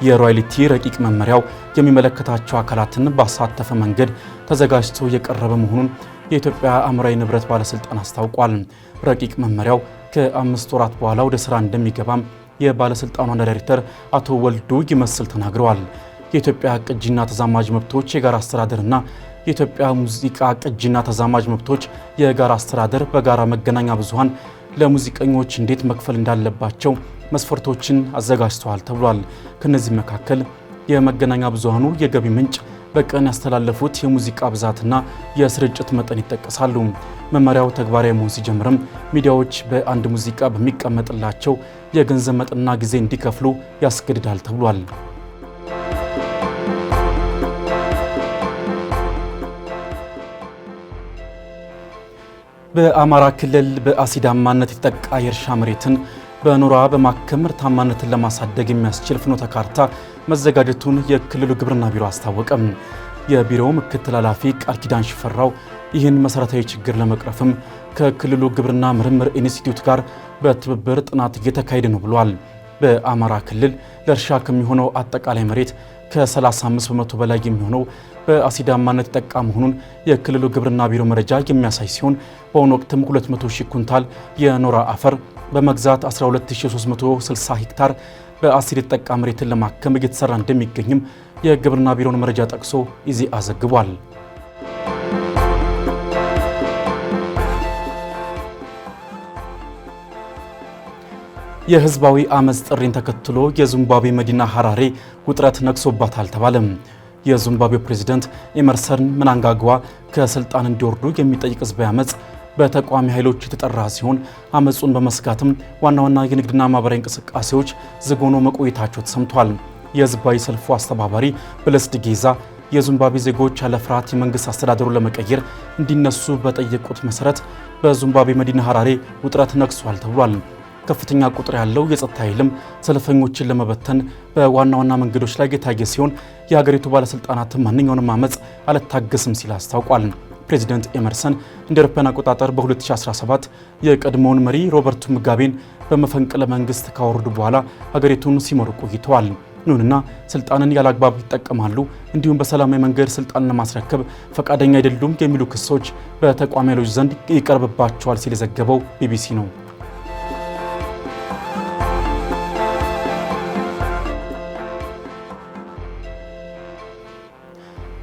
Speaker 6: የሮያሊቲ ረቂቅ መመሪያው የሚመለከታቸው አካላትን ባሳተፈ መንገድ ተዘጋጅቶ የቀረበ መሆኑን የኢትዮጵያ አእምሯዊ ንብረት ባለስልጣን አስታውቋል። ረቂቅ መመሪያው ከ5 ወራት በኋላ ወደ ስራ እንደሚገባም የባለስልጣኑ ዋና ዳይሬክተር አቶ ወልዱ ይመስል ተናግረዋል። የኢትዮጵያ ቅጂና ተዛማጅ መብቶች የጋራ አስተዳደርና የኢትዮጵያ ሙዚቃ ቅጂና ተዛማጅ መብቶች የጋራ አስተዳደር በጋራ መገናኛ ብዙሃን ለሙዚቀኞች እንዴት መክፈል እንዳለባቸው መስፈርቶችን አዘጋጅተዋል ተብሏል። ከነዚህ መካከል የመገናኛ ብዙሃኑ የገቢ ምንጭ፣ በቀን ያስተላለፉት የሙዚቃ ብዛትና የስርጭት መጠን ይጠቀሳሉ። መመሪያው ተግባራዊ መሆን ሲጀምርም ሚዲያዎች በአንድ ሙዚቃ በሚቀመጥላቸው የገንዘብ መጠንና ጊዜ እንዲከፍሉ ያስገድዳል ተብሏል። በአማራ ክልል በአሲዳማነት የተጠቃ የእርሻ መሬትን በኖራ በማከም ምርታማነትን ለማሳደግ የሚያስችል ፍኖተ ካርታ መዘጋጀቱን የክልሉ ግብርና ቢሮ አስታወቀም። የቢሮው ምክትል ኃላፊ ቃል ኪዳን ሽፈራው ይህን መሰረታዊ ችግር ለመቅረፍም ከክልሉ ግብርና ምርምር ኢንስቲትዩት ጋር በትብብር ጥናት እየተካሄደ ነው ብሏል። በአማራ ክልል ለእርሻ ከሚሆነው አጠቃላይ መሬት ከ35 በመቶ በላይ የሚሆነው በአሲዳማነት የተጠቃ መሆኑን የክልሉ ግብርና ቢሮ መረጃ የሚያሳይ ሲሆን በአሁኑ ወቅትም 200 ሺህ ኩንታል የኖራ አፈር በመግዛት 12360 ሄክታር በአሲድ የተጠቃ መሬትን ለማከም እየተሰራ እንደሚገኝም የግብርና ቢሮን መረጃ ጠቅሶ ኢዜአ ዘግቧል። የህዝባዊ አመጽ ጥሪን ተከትሎ የዚምባብዌ መዲና ሐራሬ ውጥረት ነግሶባታል ተባለም። የዚምባብዌ ፕሬዝዳንት ኤመርሰን ምናንጋግዋ ከስልጣን እንዲወርዱ የሚጠይቅ ህዝባዊ አመጽ በተቃዋሚ ኃይሎች የተጠራ ሲሆን አመጹን በመስጋትም ዋና ዋና የንግድና ማህበራዊ እንቅስቃሴዎች ዝግ ሆኖ መቆየታቸው ተሰምቷል። የህዝባዊ ሰልፉ አስተባባሪ ብለስድ ጌዛ የዚምባብዌ ዜጎች ያለ ፍርሃት የመንግስት አስተዳደሩን ለመቀየር እንዲነሱ በጠየቁት መሰረት በዚምባብዌ መዲና ሐራሬ ውጥረት ነግሷል ተብሏል። ከፍተኛ ቁጥር ያለው የጸጥታ ኃይልም ሰልፈኞችን ለመበተን በዋና ዋና መንገዶች ላይ የታየ ሲሆን የሀገሪቱ ባለስልጣናት ማንኛውንም አመጽ አልታገስም ሲል አስታውቋል። ፕሬዚደንት ኤመርሰን እንደ አውሮፓውያን አቆጣጠር በ2017 የቀድሞውን መሪ ሮበርት ሙጋቤን በመፈንቅለ መንግስት ካወረዱ በኋላ ሀገሪቱን ሲመሩ ቆይተዋል። ይሁንና ስልጣንን ያላግባብ ይጠቀማሉ፣ እንዲሁም በሰላማዊ መንገድ ስልጣንን ለማስረከብ ፈቃደኛ አይደሉም የሚሉ ክሶች በተቃዋሚ ኃይሎች ዘንድ ይቀርብባቸዋል ሲል የዘገበው ቢቢሲ ነው።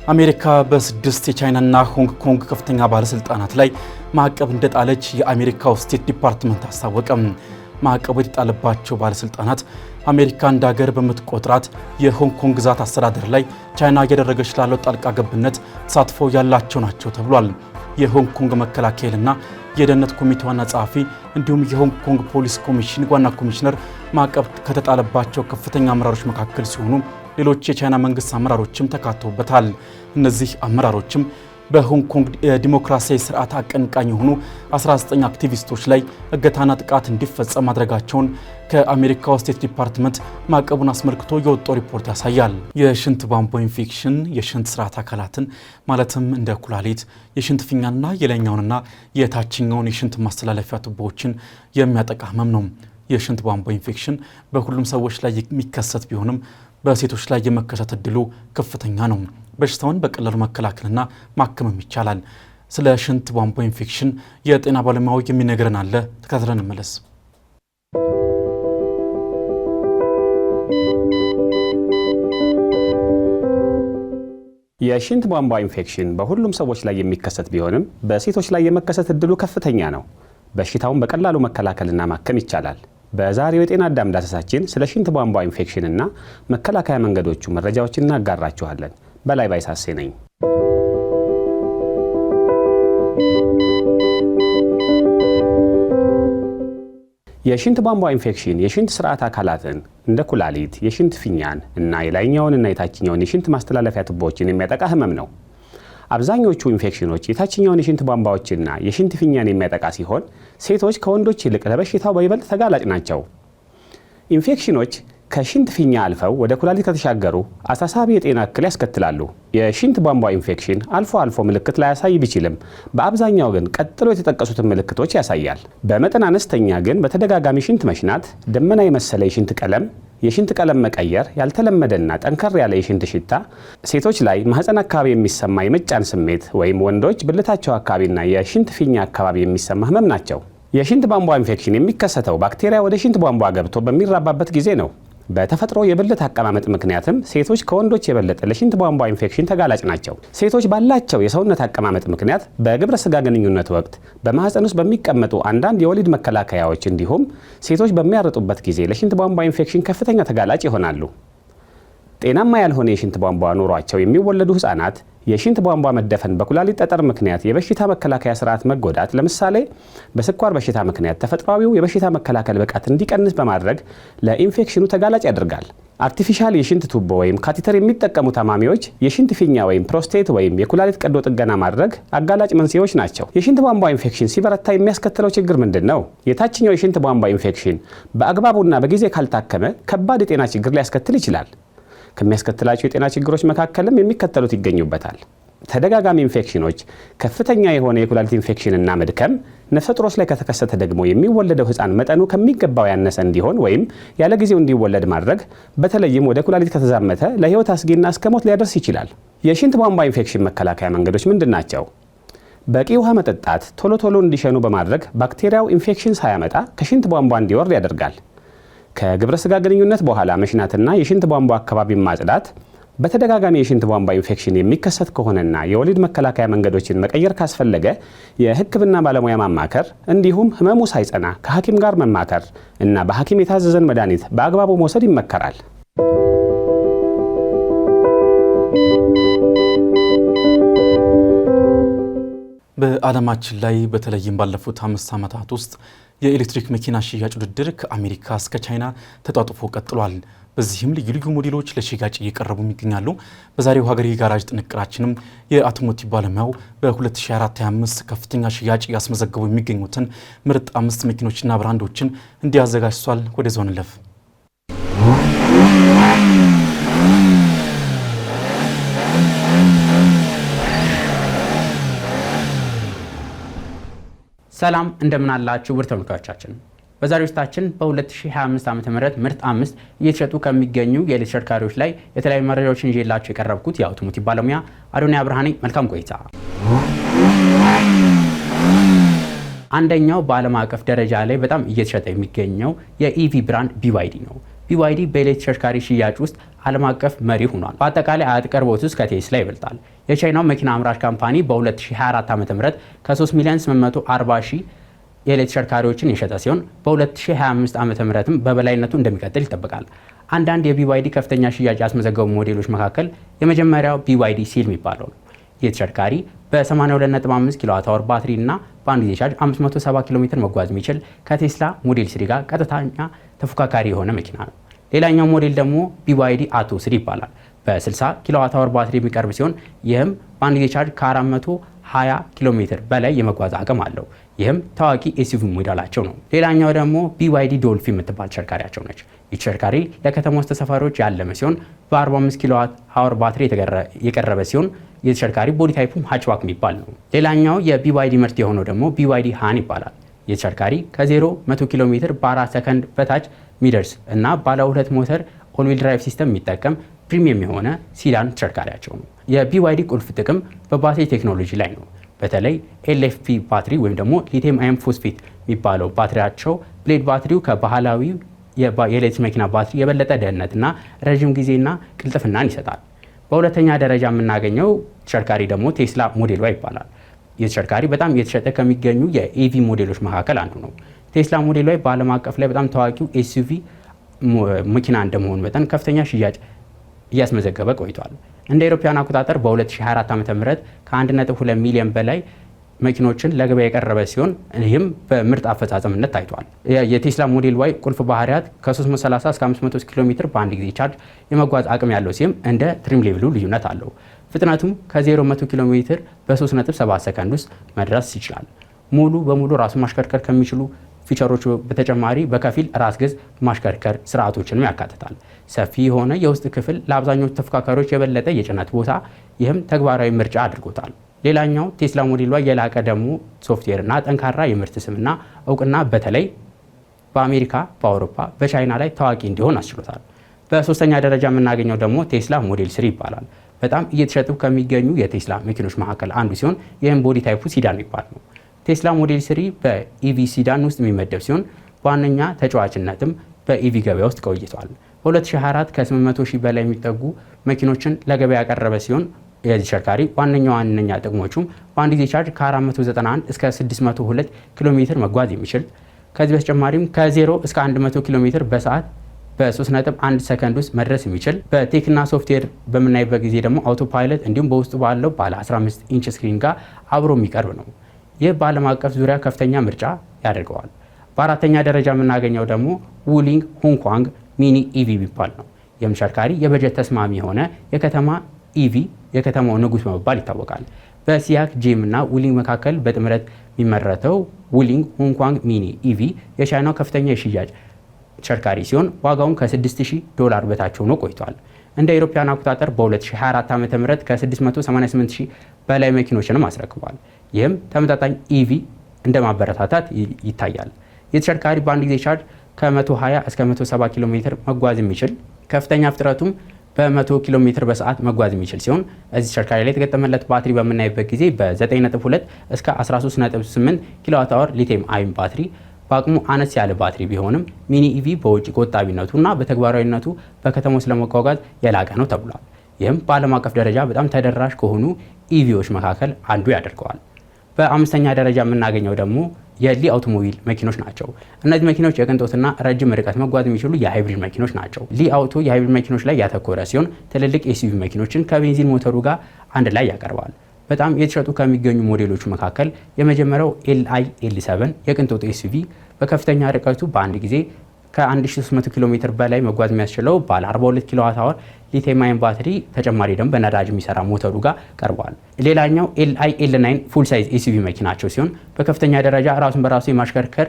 Speaker 6: አሜሪካ በ6 የቻይናና ሆንግ ኮንግ ከፍተኛ ባለስልጣናት ላይ ማዕቀብ እንደጣለች የአሜሪካው ስቴት ዲፓርትመንት አስታወቀ። ማዕቀቡ የተጣለባቸው ባለስልጣናት አሜሪካ እንደ ሀገር በምትቆጥራት የሆንግ ኮንግ ግዛት አስተዳደር ላይ ቻይና እያደረገች ላለው ጣልቃ ገብነት ተሳትፎ ያላቸው ናቸው ተብሏል። የሆንግ ኮንግ መከላከያና የደህንነት ኮሚቴ ዋና ጸሐፊ እንዲሁም የሆንግ ኮንግ ፖሊስ ኮሚሽን ዋና ኮሚሽነር ማዕቀብ ከተጣለባቸው ከፍተኛ አመራሮች መካከል ሲሆኑ ሌሎች የቻይና መንግስት አመራሮችም ተካተውበታል። እነዚህ አመራሮችም በሆንግ ኮንግ የዲሞክራሲያዊ ስርዓት አቀንቃኝ የሆኑ 19 አክቲቪስቶች ላይ እገታና ጥቃት እንዲፈጸም ማድረጋቸውን ከአሜሪካው ስቴት ዲፓርትመንት ማዕቀቡን አስመልክቶ የወጣው ሪፖርት ያሳያል። የሽንት ቧንቧ ኢንፌክሽን የሽንት ስርዓት አካላትን ማለትም እንደ ኩላሊት፣ የሽንት ፊኛና የላይኛውንና የታችኛውን የሽንት ማስተላለፊያ ቱቦዎችን የሚያጠቃ ህመም ነው። የሽንት ቧንቧ ኢንፌክሽን በሁሉም ሰዎች ላይ የሚከሰት ቢሆንም በሴቶች ላይ የመከሰት እድሉ ከፍተኛ ነው። በሽታውን በቀላሉ መከላከልና ማከምም ይቻላል። ስለ ሽንት ቧንቧ ኢንፌክሽን የጤና ባለሙያው የሚነግረን አለ። ተከታትለን እንመለስ።
Speaker 14: የሽንት ቧንቧ ኢንፌክሽን በሁሉም ሰዎች ላይ የሚከሰት ቢሆንም በሴቶች ላይ የመከሰት እድሉ ከፍተኛ ነው። በሽታውን በቀላሉ መከላከልና ማከም ይቻላል። በዛሬው የጤና አዳም ዳሰሳችን ስለ ሽንት ቧንቧ ኢንፌክሽን እና መከላከያ መንገዶቹ መረጃዎችን እናጋራችኋለን። በላይ ባይሳሴ ነኝ። የሽንት ቧንቧ ኢንፌክሽን የሽንት ስርዓት አካላትን እንደ ኩላሊት፣ የሽንት ፊኛን እና የላይኛውንና የታችኛውን የሽንት ማስተላለፊያ ቱቦዎችን የሚያጠቃ ህመም ነው። አብዛኞቹ ኢንፌክሽኖች የታችኛውን የሽንት ቧንቧዎችና የሽንት ፊኛን የሚያጠቃ ሲሆን ሴቶች ከወንዶች ይልቅ ለበሽታው በይበልጥ ተጋላጭ ናቸው። ኢንፌክሽኖች ከሽንት ፊኛ አልፈው ወደ ኩላሊት ከተሻገሩ አሳሳቢ የጤና እክል ያስከትላሉ። የሽንት ቧንቧ ኢንፌክሽን አልፎ አልፎ ምልክት ላያሳይ ቢችልም በአብዛኛው ግን ቀጥሎ የተጠቀሱትን ምልክቶች ያሳያል። በመጠን አነስተኛ ግን በተደጋጋሚ ሽንት መሽናት፣ ደመና የመሰለ የሽንት ቀለም፣ የሽንት ቀለም መቀየር፣ ያልተለመደና ጠንከር ያለ የሽንት ሽታ፣ ሴቶች ላይ ማህፀን አካባቢ የሚሰማ የመጫን ስሜት ወይም ወንዶች ብልታቸው አካባቢና የሽንት ፊኛ አካባቢ የሚሰማ ህመም ናቸው። የሽንት ቧንቧ ኢንፌክሽን የሚከሰተው ባክቴሪያ ወደ ሽንት ቧንቧ ገብቶ በሚራባበት ጊዜ ነው። በተፈጥሮ የብልት አቀማመጥ ምክንያትም ሴቶች ከወንዶች የበለጠ ለሽንት ቧንቧ ኢንፌክሽን ተጋላጭ ናቸው። ሴቶች ባላቸው የሰውነት አቀማመጥ ምክንያት በግብረ ስጋ ግንኙነት ወቅት በማህፀን ውስጥ በሚቀመጡ አንዳንድ የወሊድ መከላከያዎች እንዲሁም ሴቶች በሚያርጡበት ጊዜ ለሽንት ቧንቧ ኢንፌክሽን ከፍተኛ ተጋላጭ ይሆናሉ። ጤናማ ያልሆነ የሽንት ቧንቧ ኖሯቸው የሚወለዱ ህጻናት የሽንት ቧንቧ መደፈን በኩላሊት ጠጠር ምክንያት የበሽታ መከላከያ ስርዓት መጎዳት፣ ለምሳሌ በስኳር በሽታ ምክንያት ተፈጥሯዊው የበሽታ መከላከል ብቃት እንዲቀንስ በማድረግ ለኢንፌክሽኑ ተጋላጭ ያደርጋል። አርቲፊሻል የሽንት ቱቦ ወይም ካቴተር የሚጠቀሙ ታማሚዎች የሽንት ፊኛ ወይም ፕሮስቴት ወይም የኩላሊት ቀዶ ጥገና ማድረግ አጋላጭ መንስኤዎች ናቸው። የሽንት ቧንቧ ኢንፌክሽን ሲበረታ የሚያስከትለው ችግር ምንድን ነው? የታችኛው የሽንት ቧንቧ ኢንፌክሽን በአግባቡና በጊዜ ካልታከመ ከባድ የጤና ችግር ሊያስከትል ይችላል። ከሚያስከትላቸው የጤና ችግሮች መካከልም የሚከተሉት ይገኙበታል። ተደጋጋሚ ኢንፌክሽኖች፣ ከፍተኛ የሆነ የኩላሊት ኢንፌክሽንና መድከም፣ ነፍሰ ጡሮች ላይ ከተከሰተ ደግሞ የሚወለደው ህፃን መጠኑ ከሚገባው ያነሰ እንዲሆን ወይም ያለ ጊዜው እንዲወለድ ማድረግ፣ በተለይም ወደ ኩላሊት ከተዛመተ ለህይወት አስጊና እስከ ሞት ሊያደርስ ይችላል። የሽንት ቧንቧ ኢንፌክሽን መከላከያ መንገዶች ምንድን ናቸው? በቂ ውሃ መጠጣት ቶሎ ቶሎ እንዲሸኑ በማድረግ ባክቴሪያው ኢንፌክሽን ሳያመጣ ከሽንት ቧንቧ እንዲወርድ ያደርጋል። ከግብረ ስጋ ግንኙነት በኋላ መሽናትና የሽንት ቧንቧ አካባቢ ማጽዳት፣ በተደጋጋሚ የሽንት ቧንቧ ኢንፌክሽን የሚከሰት ከሆነና የወሊድ መከላከያ መንገዶችን መቀየር ካስፈለገ የህክምና ባለሙያ ማማከር፣ እንዲሁም ህመሙ ሳይጸና ከሐኪም ጋር መማከር እና በሐኪም የታዘዘን መድኃኒት በአግባቡ መውሰድ ይመከራል።
Speaker 6: በዓለማችን ላይ በተለይም ባለፉት 5 ዓመታት ውስጥ የኤሌክትሪክ መኪና ሽያጭ ውድድር ከአሜሪካ እስከ ቻይና ተጧጡፎ ቀጥሏል። በዚህም ልዩ ልዩ ሞዴሎች ለሽያጭ እየቀረቡ ይገኛሉ። በዛሬው ሀገሬ ጋራዥ ጥንቅራችንም የአውቶሞቲቭ ባለሙያው በ2024/25 ከፍተኛ ሽያጭ ያስመዘገቡ የሚገኙትን ምርጥ 5 መኪኖችና ብራንዶችን እንዲያዘጋጅቷል። ወደ ዞን ለፍ
Speaker 5: ሰላም እንደምን አላችሁ ውድ ተመልካቾቻችን። በዛሬው ዝግጅታችን በ2025 ዓ.ም ምርጥ 5 እየተሸጡ ከሚገኙ የተሽከርካሪዎች ላይ የተለያዩ መረጃዎችን ይዤላችሁ የቀረብኩት የአውቶሞቲቭ ባለሙያ አዶንያ ብርሃኔ። መልካም ቆይታ። አንደኛው በዓለም አቀፍ ደረጃ ላይ በጣም እየተሸጠ የሚገኘው የኢቪ ብራንድ BYD ነው። BYD በኤሌክትሪክ ተሽከርካሪ ሽያጭ ውስጥ ዓለም አቀፍ መሪ ሆኗል። በአጠቃላይ አቅርቦት ውስጥ ከቴስላ ይበልጣል። የቻይናው መኪና አምራች ካምፓኒ በ2024 ዓ.ም ከ3 ሚሊዮን 840 ሺህ የኤሌክትሪክ ተሽከርካሪዎችን የሸጠ ሲሆን በ2025 ዓ.ም በበላይነቱ እንደሚቀጥል ይጠበቃል። አንዳንድ የBYD ከፍተኛ ሽያጭ ያስመዘገቡ ሞዴሎች መካከል የመጀመሪያው BYD ሲል የሚባለው ነው። ይህ ተሽከርካሪ በ82.5 ኪሎዋት/አወር ባትሪ እና በአንድ ጊዜ ቻርጅ 570 ኪሎ ሜትር መጓዝ የሚችል ከቴስላ ሞዴል 3 ጋር ቀጥተኛ ተፎካካሪ የሆነ መኪና ነው። ሌላኛው ሞዴል ደግሞ BYD አቶ 3 ይባላል። በ60 ኪሎዋት/አወር ባትሪ የሚቀርብ ሲሆን ይህም በአንድ ጊዜ ቻርጅ ከ420 ኪሎ ሜትር በላይ የመጓዝ አቅም አለው። ይህም ታዋቂ ኤስዩቪ ሞዴላቸው ነው። ሌላኛው ደግሞ BYD ዶልፊን የምትባል ተሽከርካሪያቸው ነች። ይህ ተሽከርካሪ ለከተማ ውስጥ ተሳፋሪዎች ያለመ ሲሆን በ45 ኪሎዋት/አወር ባትሪ የቀረበ ሲሆን የተሽከርካሪ ቦዲ ታይፑም ሃችባክ የሚባል ነው። ሌላኛው የBYD ምርት የሆነው ደግሞ BYD ሃን ይባላል። የተሽከርካሪ ከ0-100 ኪሎ ሜትር በ4 ሰከንድ በታች የሚደርስ እና ባለ 2 ሞተር ኦል-ዊል ድራይቭ ሲስተም የሚጠቀም ፕሪሚየም የሆነ ሲዳን ተሽከርካሪያቸው ነው። የBYD ቁልፍ ጥቅም በባትሪ ቴክኖሎጂ ላይ ነው። በተለይ LFP ባትሪ ወይም ደግሞ ሊቲየም አየን ፎስፌት የሚባለው ባትሪያቸው ብሌድ ባትሪው ከባህላዊ የኤሌክትሪክ መኪና ባትሪ የበለጠ ደህንነትና ረዥም ጊዜና ቅልጥፍናን ይሰጣል። በሁለተኛ ደረጃ የምናገኘው ተሽከርካሪ ደግሞ ቴስላ ሞዴል ዋይ ይባላል። ይህ ተሽከርካሪ በጣም እየተሸጠ ከሚገኙ የኢቪ ሞዴሎች መካከል አንዱ ነው። ቴስላ ሞዴል ዋይ በዓለም አቀፍ ላይ በጣም ታዋቂው ኤስዩቪ መኪና እንደመሆኑ መጠን ከፍተኛ ሽያጭ እያስመዘገበ ቆይቷል። እንደ አውሮፓውያን አቆጣጠር በ2024 ዓ.ም ከ1.2 ሚሊዮን በላይ መኪኖችን ለገበያ የቀረበ ሲሆን ይህም በምርጥ አፈጻጸምነት ታይቷል። የቴስላ ሞዴል ዋይ ቁልፍ ባህሪያት ከ330 እስከ 500 ኪሎ ሜትር በአንድ ጊዜ ቻርጅ የመጓዝ አቅም ያለው ሲሆን እንደ ትሪም ሌቭሉ ልዩነት አለው። ፍጥነቱም ከ0-100 ኪሎ ሜትር በ3.7 ሰከንድ ውስጥ መድረስ ይችላል። ሙሉ በሙሉ ራሱን ማሽከርከር ከሚችሉ ፊቸሮች በተጨማሪ በከፊል ራስ ገዝ ማሽከርከር ስርዓቶችንም ያካትታል። ሰፊ የሆነ የውስጥ ክፍል ለአብዛኞቹ ተፎካካሪዎች የበለጠ የጭነት ቦታ፣ ይህም ተግባራዊ ምርጫ አድርጎታል። ሌላኛው ቴስላ ሞዴል ዋይ የላቀ ደግሞ ሶፍትዌር እና ጠንካራ የምርት ስምና እውቅና በተለይ በአሜሪካ፣ በአውሮፓ፣ በቻይና ላይ ታዋቂ እንዲሆን አስችሎታል። በሶስተኛ ደረጃ የምናገኘው ደግሞ ቴስላ ሞዴል 3 ይባላል። በጣም እየተሸጡ ከሚገኙ የቴስላ መኪኖች መካከል አንዱ ሲሆን ይህም ቦዲ ታይፑ ሲዳን ይባል ነው። ቴስላ ሞዴል 3 በኢቪ ሲዳን ውስጥ የሚመደብ ሲሆን በዋነኛ ተጫዋችነትም በኢቪ ገበያ ውስጥ ቆይቷል። በ2024 ከ800 ሺህ በላይ የሚጠጉ መኪኖችን ለገበያ ያቀረበ ሲሆን የዚህ ተሽከርካሪ ዋነኛ ጥቅሞቹም በአንድ ጊዜ ቻርጅ ከ491 እስከ 602 ኪሎ ሜትር መጓዝ የሚችል፣ ከዚህ በተጨማሪም ከ0 እስከ 100 ኪሎ ሜትር በሰዓት በ3.1 ሰከንድ ውስጥ መድረስ የሚችል፣ በቴክና ሶፍትዌር በምናይበት ጊዜ ደግሞ አውቶ ፓይለት እንዲሁም በውስጡ ባለው ባለ 15 ኢንች ስክሪን ጋር አብሮ የሚቀርብ ነው። ይህ በዓለም አቀፍ ዙሪያ ከፍተኛ ምርጫ ያደርገዋል። በአራተኛ ደረጃ የምናገኘው ደግሞ ውሊንግ ሁንኳንግ ሚኒ ኢቪ የሚባል ነው። ይህም ተሽከርካሪ የበጀት ተስማሚ የሆነ የከተማ ኢቪ የከተማው ንጉስ በመባል ይታወቃል። በሲያክ ጄም እና ውሊንግ መካከል በጥምረት የሚመረተው ውሊንግ ሁንኳንግ ሚኒ ኢቪ የቻይናው ከፍተኛ የሽያጭ ተሽከርካሪ ሲሆን ዋጋውን $6,000 በታች ሆኖ ቆይቷል። እንደ አውሮፓውያን አቆጣጠር በ2024 ዓ.ም ከ688,000 በላይ መኪኖችንም አስረክቧል። ይህም ተመጣጣኝ ኢቪ እንደ ማበረታታት ይታያል። የተሽከርካሪ በአንድ ጊዜ ቻርጅ ከ120 እስከ 170 ኪሎ ሜትር መጓዝ የሚችል፣ ከፍተኛ ፍጥነቱም በ100 ኪሎ ሜትር በሰዓት መጓዝ የሚችል ሲሆን እዚህ ተሽከርካሪ ላይ የተገጠመለት ባትሪ በምናይበት ጊዜ በ9.2 እስከ 13.8 ኪሎዋት አወር ሊቲየም አየን ባትሪ በአቅሙ አነስ ያለ ባትሪ ቢሆንም ሚኒ ኢቪ በውጭ ቆጣቢነቱና በተግባራዊነቱ በከተሞች ለመጓጓዝ የላቀ ነው ተብሏል። ይህም በዓለም አቀፍ ደረጃ በጣም ተደራሽ ከሆኑ ኢቪዎች መካከል አንዱ ያደርገዋል። በአምስተኛ ደረጃ የምናገኘው ደግሞ የሊ አውቶሞቢል መኪኖች ናቸው። እነዚህ መኪኖች የቅንጦትና ረጅም ርቀት መጓዝ የሚችሉ የሃይብሪድ መኪኖች ናቸው። ሊ አውቶ የሃይብሪድ መኪኖች ላይ ያተኮረ ሲሆን ትልልቅ ኤስዩቪ መኪኖችን ከቤንዚን ሞተሩ ጋር አንድ ላይ ያቀርባል። በጣም የተሸጡ ከሚገኙ ሞዴሎቹ መካከል የመጀመሪያው ኤልአይ ኤል7 የቅንጦት ኤስዩቪ በከፍተኛ ርቀቱ በአንድ ጊዜ ከ1300 ኪሎ ሜትር በላይ መጓዝ የሚያስችለው ባለ 42 ኪሎዋት አወር ሊቲየም አየን ባትሪ ተጨማሪ ደግሞ በነዳጅ የሚሰራ ሞተሩ ጋር ቀርቧል። ሌላኛው ኤልአይ ኤል9 ፉል ሳይዝ ኤስዩቪ መኪናቸው ሲሆን በከፍተኛ ደረጃ ራሱን በራሱ የማሽከርከር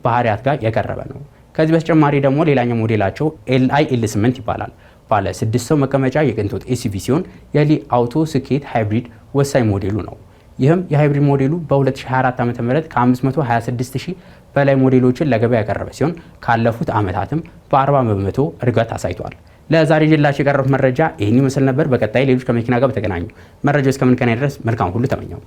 Speaker 5: ባህሪያት ጋር የቀረበ ነው። ከዚህ በተጨማሪ ደግሞ ሌላኛው ሞዴላቸው ኤልአይ ኤል8 ይባላል። ባለ 6 ሰው መቀመጫ የቅንጦት ኤስዩቪ ሲሆን የሊ አውቶ ስኬት ሃይብሪድ ወሳኝ ሞዴሉ ነው። ይህም የሃይብሪድ ሞዴሉ በ2024 ዓ.ም ከ526,000 በላይ ሞዴሎችን ለገበያ ያቀረበ ሲሆን ካለፉት ዓመታትም በ40 በመቶ እድገት አሳይቷል። ለዛሬ ጅላችሁ የቀረቡት መረጃ ይህን ይመስል ነበር። በቀጣይ ሌሎች ከመኪና ጋር በተገናኙ መረጃዎች እስከምንገናኝ ድረስ መልካም ሁሉ ተመኘው።